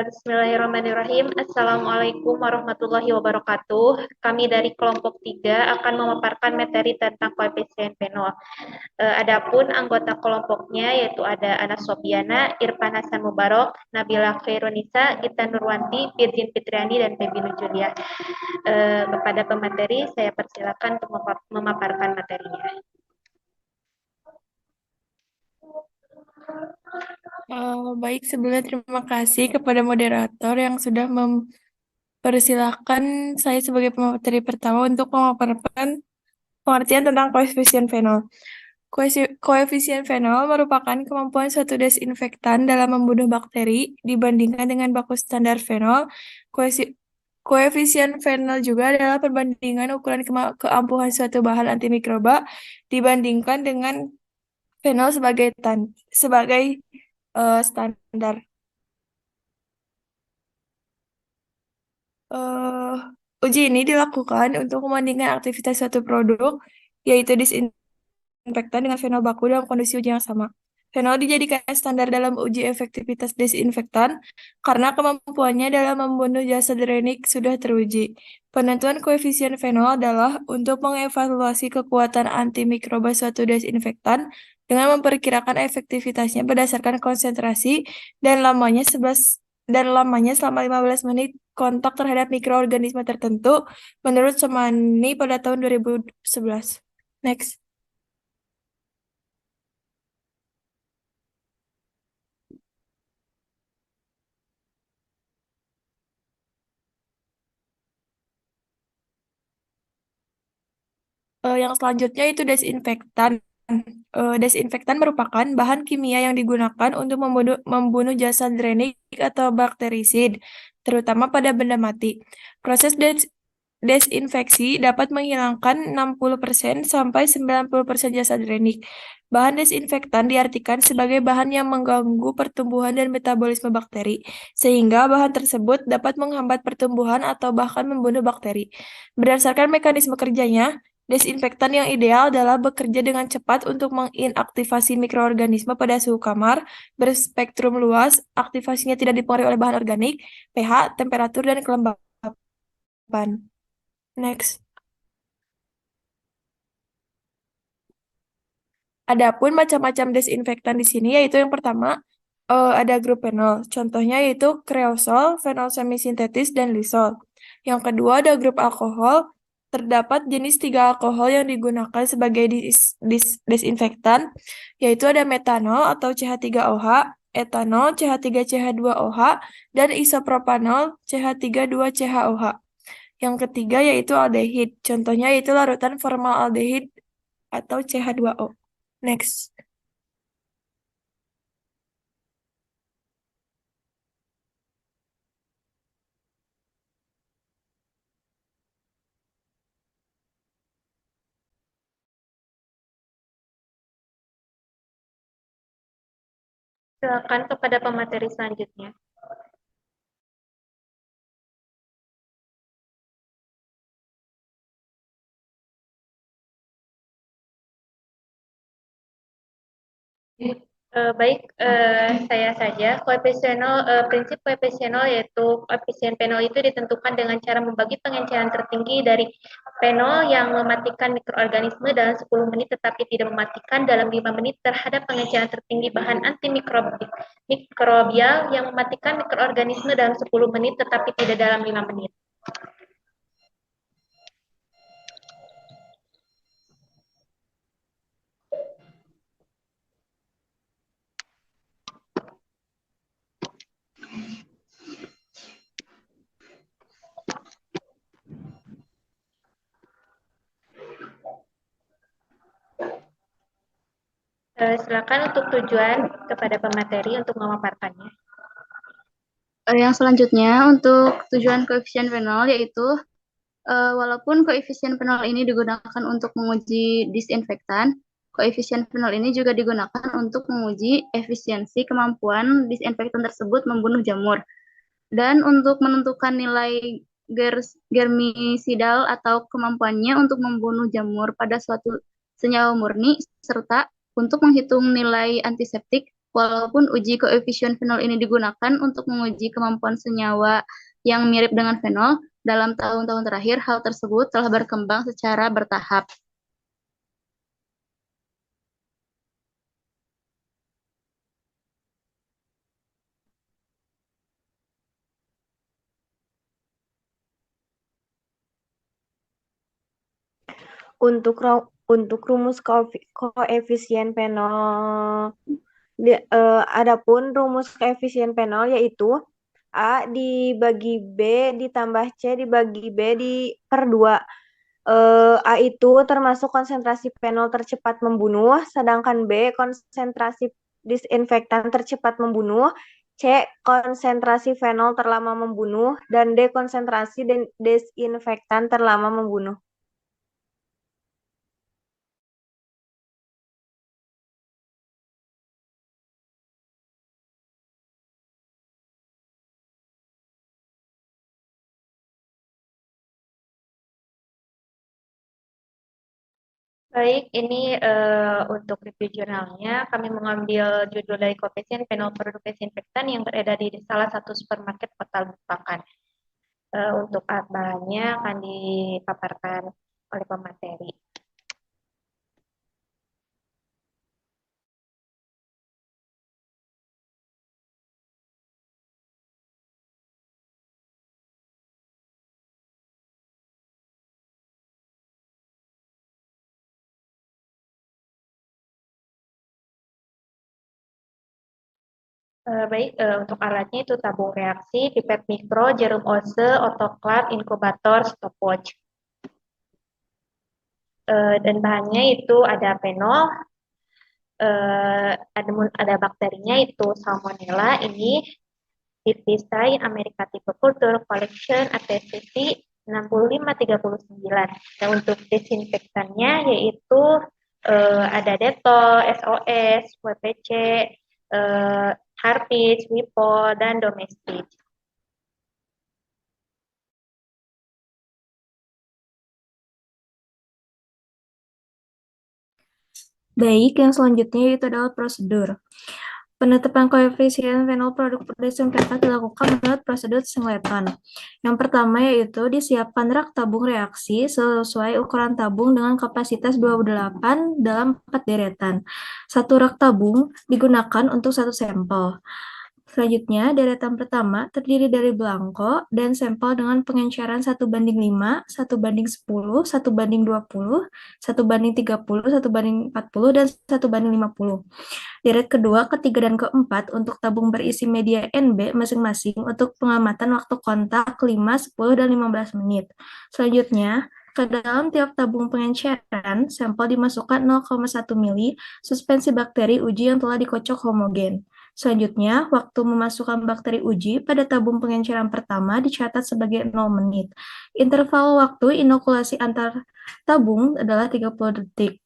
Bismillahirrahmanirrahim. Assalamualaikum warahmatullahi wabarakatuh. Kami dari kelompok 3 akan memaparkan materi tentang koefisien fenol. Adapun anggota kelompoknya yaitu ada Anas Sobiana, Irfan Hasan Mubarok, Nabila Khairunisa, Gita Nurwanti, Virgin Fitriani, dan Febi Nujulia. Kepada pemateri, saya persilakan untuk memaparkan materinya. Baik, sebelumnya terima kasih kepada moderator yang sudah mempersilahkan saya sebagai pemateri pertama untuk memaparkan pengertian tentang koefisien fenol. Koefisien fenol merupakan kemampuan suatu desinfektan dalam membunuh bakteri dibandingkan dengan baku standar fenol. Koefisien fenol juga adalah perbandingan ukuran keampuhan suatu bahan antimikroba dibandingkan dengan fenol sebagai standar. Uji ini dilakukan untuk membandingkan aktivitas suatu produk, yaitu disinfektan dengan fenol baku dalam kondisi uji yang sama. Fenol dijadikan standar dalam uji efektivitas desinfektan karena kemampuannya dalam membunuh zat renik sudah teruji. Penentuan koefisien fenol adalah untuk mengevaluasi kekuatan antimikroba suatu desinfektan dengan memperkirakan efektivitasnya berdasarkan konsentrasi dan lamanya selama 15 menit kontak terhadap mikroorganisme tertentu menurut Somani pada tahun 2011. Next. Yang selanjutnya itu desinfektan. Desinfektan merupakan bahan kimia yang digunakan untuk membunuh zat renik atau bakterisid, terutama pada benda mati. Proses desinfeksi dapat menghilangkan 60% sampai 90% zat renik. Bahan desinfektan diartikan sebagai bahan yang mengganggu pertumbuhan dan metabolisme bakteri, sehingga bahan tersebut dapat menghambat pertumbuhan atau bahkan membunuh bakteri. Berdasarkan mekanisme kerjanya, desinfektan yang ideal adalah bekerja dengan cepat untuk menginaktivasi mikroorganisme pada suhu kamar, berspektrum luas, aktivasinya tidak dipengaruhi oleh bahan organik, pH, temperatur, dan kelembapan. Next. Adapun macam-macam desinfektan di sini yaitu yang pertama ada grup fenol. Contohnya yaitu kreosol, fenol semisintetis, dan lisol. Yang kedua ada grup alkohol. Terdapat jenis 3 alkohol yang digunakan sebagai desinfektan, yaitu ada metanol atau CH3OH, etanol CH3CH2OH, dan isopropanol CH32CHOH. Yang ketiga yaitu aldehid. Contohnya yaitu larutan formaldehid atau CH2O. Next. Silakan kepada pemateri selanjutnya. Baik, saya saja. Prinsip koefisienol yaitu koefisien fenol itu ditentukan dengan cara membagi pengenceran tertinggi dari fenol yang mematikan mikroorganisme dalam 10 menit tetapi tidak mematikan dalam 5 menit terhadap pengenceran tertinggi bahan antimikrobial yang mematikan mikroorganisme dalam 10 menit tetapi tidak dalam 5 menit. Silakan untuk tujuan kepada pemateri untuk memaparkannya. Yang selanjutnya untuk tujuan koefisien fenol yaitu walaupun koefisien fenol ini digunakan untuk menguji disinfektan, koefisien fenol ini juga digunakan untuk menguji efisiensi kemampuan disinfektan tersebut membunuh jamur. Dan untuk menentukan nilai germisidal atau kemampuannya untuk membunuh jamur pada suatu senyawa murni, serta untuk menghitung nilai antiseptik, Walaupun uji koefisien fenol ini digunakan untuk menguji kemampuan senyawa yang mirip dengan fenol, dalam tahun-tahun terakhir hal tersebut telah berkembang secara bertahap. Untuk rumus koefisien fenol, adapun rumus koefisien fenol yaitu A dibagi B ditambah C dibagi B per 2. A itu termasuk konsentrasi fenol tercepat membunuh, sedangkan B konsentrasi disinfektan tercepat membunuh, C konsentrasi fenol terlama membunuh, dan D konsentrasi desinfektan terlama membunuh. Baik, ini untuk review jurnalnya, kami mengambil judul dari koefisien fenol produk desinfektan yang beredar di salah satu supermarket kota Balikpapan. Untuk bahannya akan dipaparkan oleh pemateri. Baik, untuk alatnya itu tabung reaksi, pipet mikro, jarum Ose, autoclave, inkubator, stopwatch. Dan bahannya itu ada fenol, ada bakterinya itu Salmonella, ini Design America Type Culture Collection ATCC 6539. Dan untuk desinfektannya yaitu ada Dettol, SOS, WPC, Harpic, Wipo, dan Domestic. Baik, yang selanjutnya itu adalah prosedur. Penetapan koefisien fenol produk desinfektan dilakukan menurut prosedur Singleton. Yang pertama yaitu disiapkan rak tabung reaksi sesuai ukuran tabung dengan kapasitas 28 dalam 4 deretan. Satu rak tabung digunakan untuk satu sampel. Selanjutnya, deretan pertama terdiri dari belangko dan sampel dengan pengenceran 1:5, 1:10, 1:20, 1:30, 1:40, dan 1:50. Deret kedua, ketiga, dan keempat untuk tabung berisi media NB masing-masing untuk pengamatan waktu kontak 5, 10, dan 15 menit. Selanjutnya, ke dalam tiap tabung pengenceran, sampel dimasukkan 0,1 mili suspensi bakteri uji yang telah dikocok homogen. Selanjutnya, waktu memasukkan bakteri uji pada tabung pengenceran pertama dicatat sebagai 0 menit. Interval waktu inokulasi antar tabung adalah 30 detik.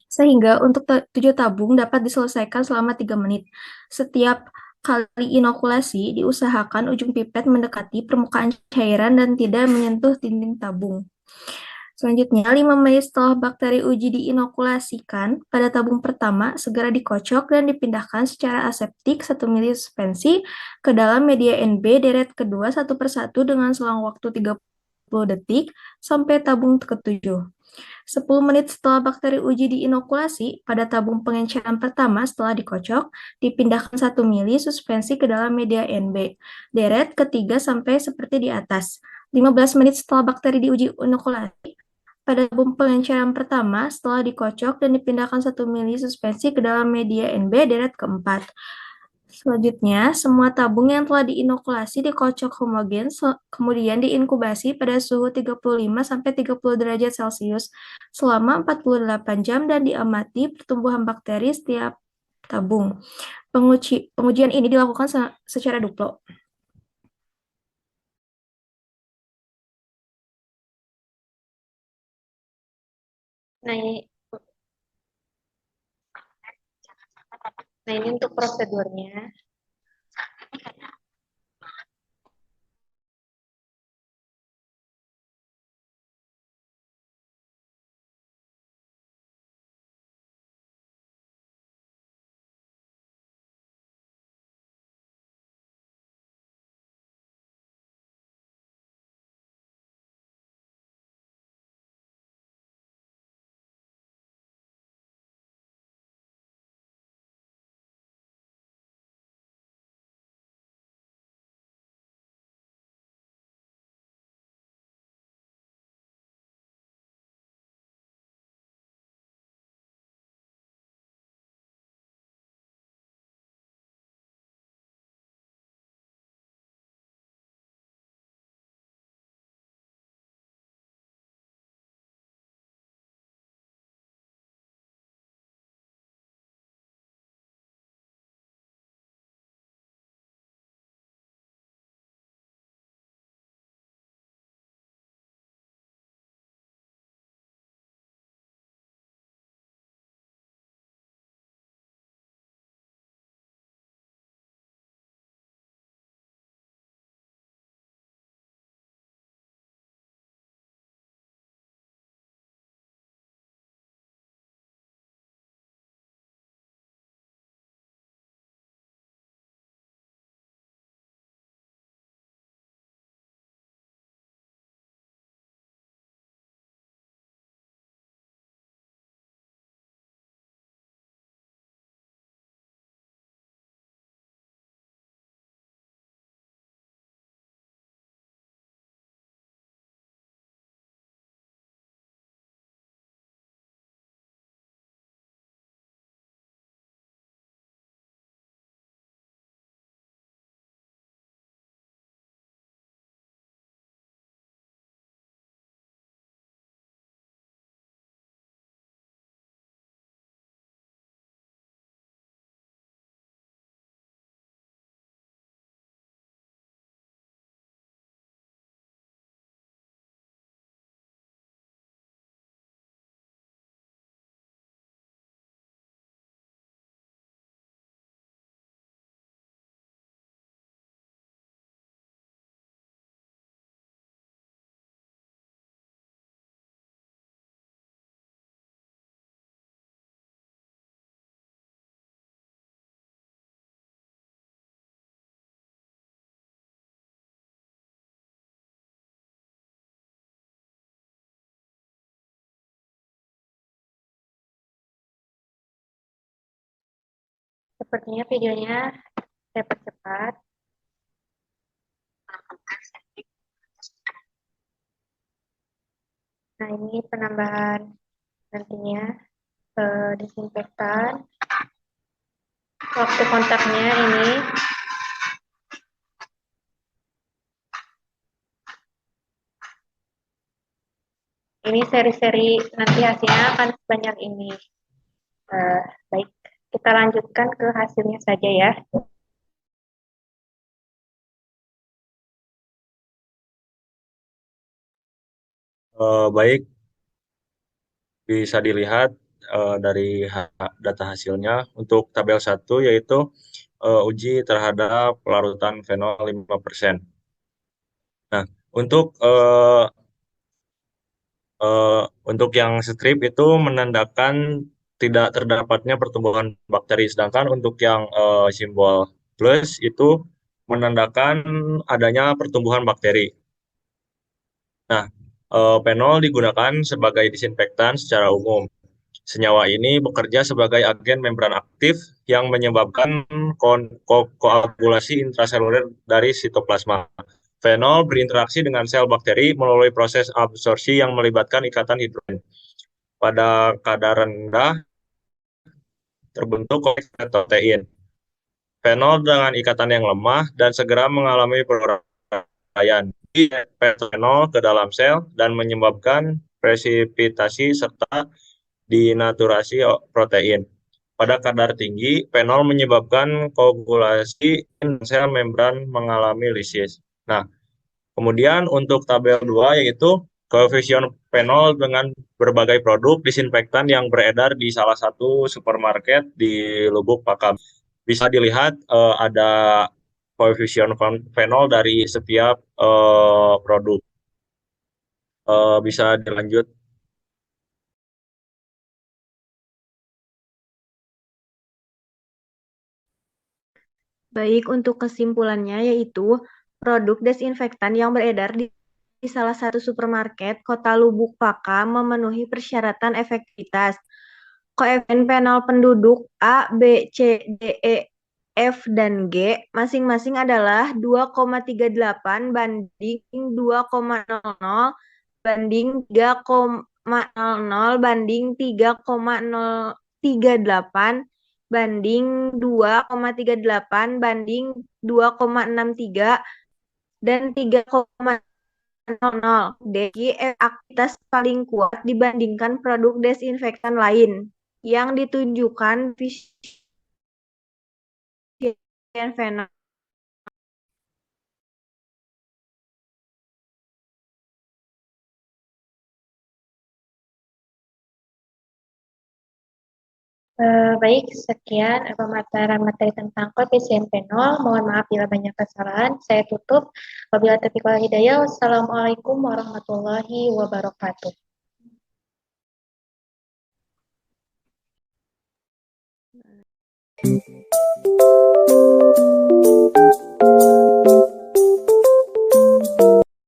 Sehingga untuk 7 tabung dapat diselesaikan selama 3 menit. Setiap kali inokulasi, diusahakan ujung pipet mendekati permukaan cairan dan tidak menyentuh dinding tabung. Selanjutnya, 5 menit setelah bakteri uji diinokulasikan pada tabung pertama, segera dikocok dan dipindahkan secara aseptik 1 mili suspensi ke dalam media NB deret kedua satu persatu dengan selang waktu 30 detik sampai tabung ke-7. 10 menit setelah bakteri uji diinokulasi pada tabung pengenceran pertama setelah dikocok, dipindahkan 1 mili suspensi ke dalam media NB. Deret ketiga sampai seperti di atas. 15 menit setelah bakteri diuji inokulasi, pada tabung pengenceran pertama setelah dikocok dan dipindahkan 1 mili suspensi ke dalam media NB deret keempat. Selanjutnya, semua tabung yang telah diinokulasi dikocok homogen, kemudian diinkubasi pada suhu 35-30 derajat Celcius selama 48 jam dan diamati pertumbuhan bakteri setiap tabung. Pengujian ini dilakukan secara duplo. Nah, ini untuk prosedurnya. Sepertinya videonya saya percepat. Nah, ini penambahan nantinya disinfektan. Waktu kontaknya ini seri-seri nanti hasilnya akan sebanyak ini. Baik, kita lanjutkan ke hasilnya saja ya. Baik, bisa dilihat dari data hasilnya untuk tabel 1 yaitu uji terhadap larutan fenol 5%. Nah, untuk yang strip itu menandakan tidak terdapatnya pertumbuhan bakteri, sedangkan untuk yang simbol plus itu menandakan adanya pertumbuhan bakteri. Nah, fenol digunakan sebagai disinfektan secara umum. Senyawa ini bekerja sebagai agen membran aktif yang menyebabkan koagulasi intraseluler dari sitoplasma. Fenol berinteraksi dengan sel bakteri melalui proses absorpsi yang melibatkan ikatan hidrogen. Pada kadar rendah terbentuk protein. Fenol dengan ikatan yang lemah dan segera mengalami peroraian. Fenol ke dalam sel dan menyebabkan presipitasi serta dinaturasi protein. Pada kadar tinggi, fenol menyebabkan koagulasi sel membran mengalami lisis. Nah, kemudian untuk tabel 2 yaitu koefisien fenol dengan berbagai produk disinfektan yang beredar di salah satu supermarket di Lubuk Pakam. Bisa dilihat ada koefisien fenol dari setiap produk. Bisa dilanjut. Baik, untuk kesimpulannya yaitu produk desinfektan yang beredar di salah satu supermarket Kota Lubuk Pakam memenuhi persyaratan efektivitas. Koefisien fenol penduduk A, B, C, D, E, F, dan G masing-masing adalah 2,38 banding 2,00 banding 3,00 banding 3,038 banding 2,38 banding 2,63 dan 3,00. DG aktivitas paling kuat dibandingkan produk desinfektan lain yang ditunjukkan koefisien fenol. Baik, sekian pemaparan materi tentang koefisien fenol. Mohon maaf bila banyak kesalahan. Saya tutup. Wabillahi taufiq wal hidayah. Wassalamualaikum warahmatullahi wabarakatuh.